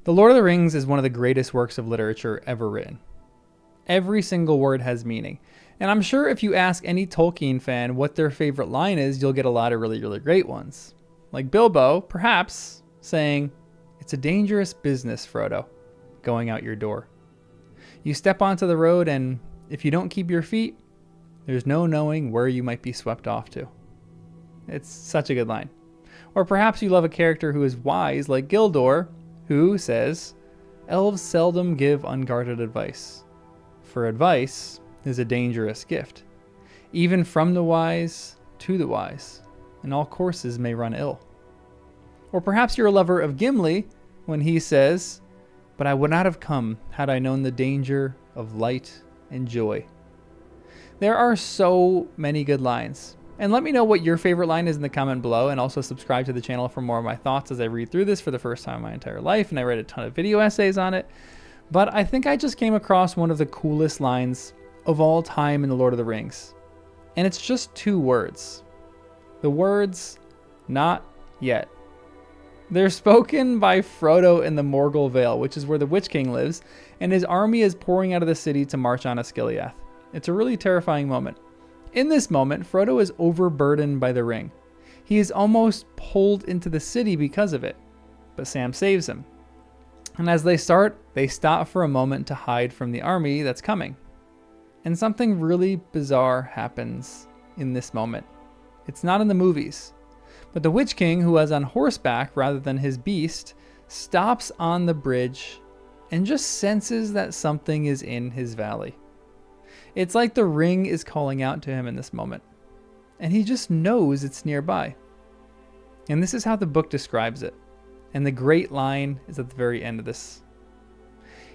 The Lord of the Rings is one of the greatest works of literature ever written. Every single word has meaning. And I'm sure if you ask any Tolkien fan what their favorite line is, you'll get a lot of really, really great ones. Like Bilbo, perhaps, saying, "It's a dangerous business, Frodo, going out your door. You step onto the road and if you don't keep your feet, there's no knowing where you might be swept off to." It's such a good line. Or perhaps you love a character who is wise like Gildor, who says, "Elves seldom give unguarded advice, for advice is a dangerous gift, even from the wise to the wise, and all courses may run ill." Or perhaps you're a lover of Gimli when he says, "But I would not have come had I known the danger of light and joy." There are so many good lines. And let me know what your favorite line is in the comment below, and also subscribe to the channel for more of my thoughts as I read through this for the first time in my entire life, and I read a ton of video essays on it. But I think I just came across one of the coolest lines of all time in The Lord of the Rings. And it's just 2 words. The words, "not yet." They're spoken by Frodo in the Morgul Vale, which is where the Witch King lives, and his army is pouring out of the city to march on Osgiliath. It's a really terrifying moment. In this moment, Frodo is overburdened by the ring. He is almost pulled into the city because of it, but Sam saves him. And as they stop for a moment to hide from the army that's coming. And something really bizarre happens in this moment. It's not in the movies, but the Witch King, who was on horseback rather than his beast, stops on the bridge and just senses that something is in his valley. It's like the ring is calling out to him in this moment, and he just knows it's nearby. And this is how the book describes it, and the great line is at the very end of this.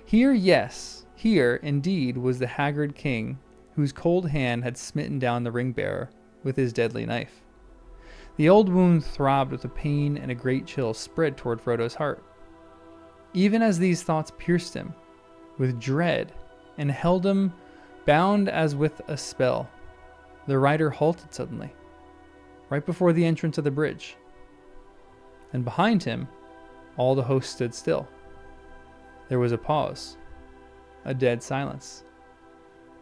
"Here, yes, here indeed was the haggard king whose cold hand had smitten down the ring-bearer with his deadly knife. The old wound throbbed with a pain, and a great chill spread toward Frodo's heart. Even as these thoughts pierced him with dread and held him bound as with a spell, the rider halted suddenly, right before the entrance of the bridge. And behind him, all the host stood still. There was a pause, a dead silence.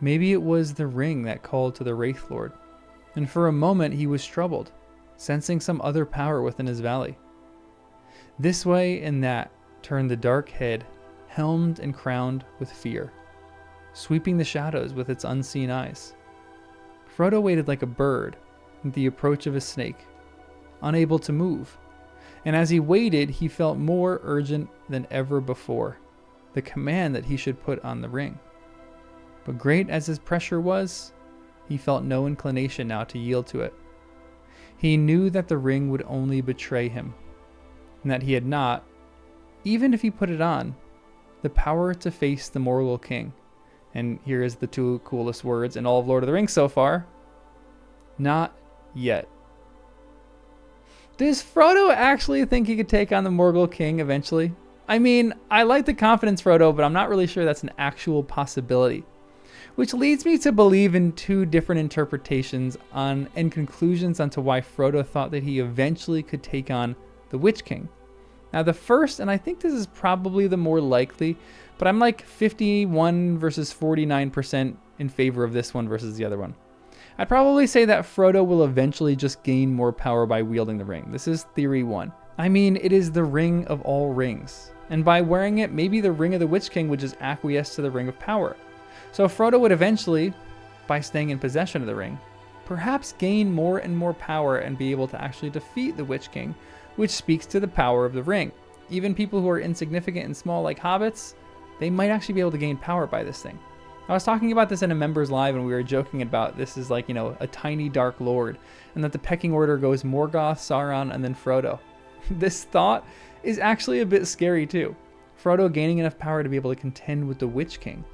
Maybe it was the ring that called to the Wraith Lord, and for a moment he was troubled, sensing some other power within his valley. This way and that turned the dark head, helmed and crowned with fear, sweeping the shadows with its unseen eyes. Frodo waited like a bird at the approach of a snake, unable to move. And as he waited, he felt more urgent than ever before, the command that he should put on the ring. But great as his pressure was, he felt no inclination now to yield to it. He knew that the ring would only betray him, and that he had not, even if he put it on, the power to face the Morgul King. And here is the 2 coolest words in all of Lord of the Rings so far. Not yet. Does Frodo actually think he could take on the Morgul King eventually? I mean, I like the confidence, Frodo, but I'm not really sure that's an actual possibility. Which leads me to believe in 2 different interpretations on and conclusions onto why Frodo thought that he eventually could take on the Witch King. Now the first, and I think this is probably the more likely, but I'm like 51 versus 49% in favor of this one versus the other one. I'd probably say that Frodo will eventually just gain more power by wielding the ring. This is theory 1. I mean, it is the ring of all rings. And by wearing it, maybe the ring of the Witch King would just acquiesce to the ring of power. So Frodo would eventually, by staying in possession of the ring, perhaps gain more and more power and be able to actually defeat the Witch King, which speaks to the power of the ring. Even people who are insignificant and small like hobbits, they might actually be able to gain power by this thing. I was talking about this in a members live, and we were joking about this is like, a tiny dark lord, and that the pecking order goes Morgoth, Sauron, and then Frodo. This thought is actually a bit scary too. Frodo gaining enough power to be able to contend with the Witch King.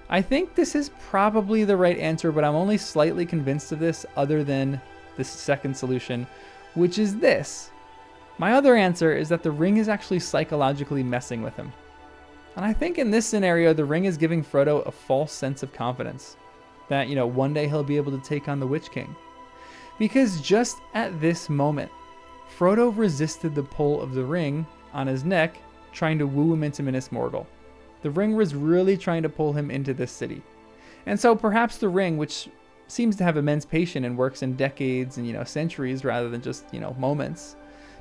I think this is probably the right answer, but I'm only slightly convinced of this other than the second solution, which is this. My other answer is that the ring is actually psychologically messing with him. And I think in this scenario, the ring is giving Frodo a false sense of confidence that, one day he'll be able to take on the Witch King. Because just at this moment, Frodo resisted the pull of the ring on his neck trying to woo him into Minas Morgul. The ring was really trying to pull him into this city. And so perhaps the ring, which seems to have immense patience and works in decades and, centuries rather than just, moments,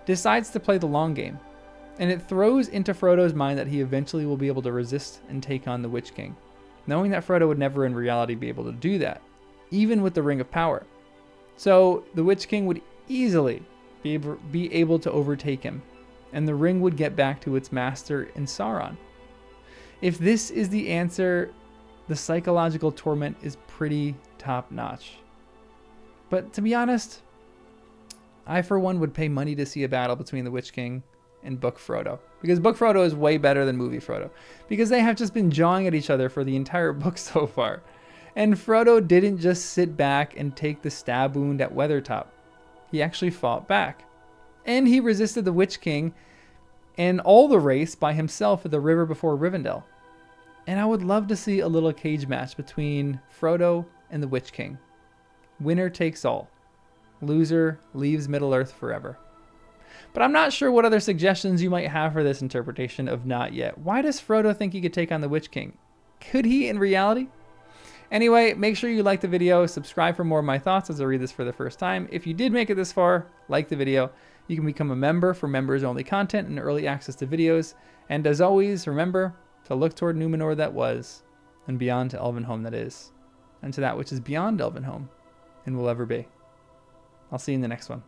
decides to play the long game. And it throws into Frodo's mind that he eventually will be able to resist and take on the Witch King, knowing that Frodo would never in reality be able to do that, even with the Ring of Power. So the Witch King would easily be able to overtake him, and the ring would get back to its master in Sauron. If this is the answer, the psychological torment is pretty top-notch. But to be honest, I for one would pay money to see a battle between the Witch King and Book Frodo, because Book Frodo is way better than Movie Frodo, because they have just been jawing at each other for the entire book so far. And Frodo didn't just sit back and take the stab wound at Weathertop. He actually fought back. And he resisted the Witch King and all the race by himself at the river before Rivendell. And I would love to see a little cage match between Frodo and the Witch King. Winner takes all. Loser leaves Middle-earth forever. But I'm not sure what other suggestions you might have for this interpretation of Not Yet. Why does Frodo think he could take on the Witch King? Could he in reality? Anyway, make sure you like the video, subscribe for more of my thoughts as I read this for the first time. If you did make it this far, like the video. You can become a member for members-only content and early access to videos. And as always, remember to look toward Numenor that was, and beyond to Elvenhome that is, and to that which is beyond Elvenhome and will ever be. I'll see you in the next one.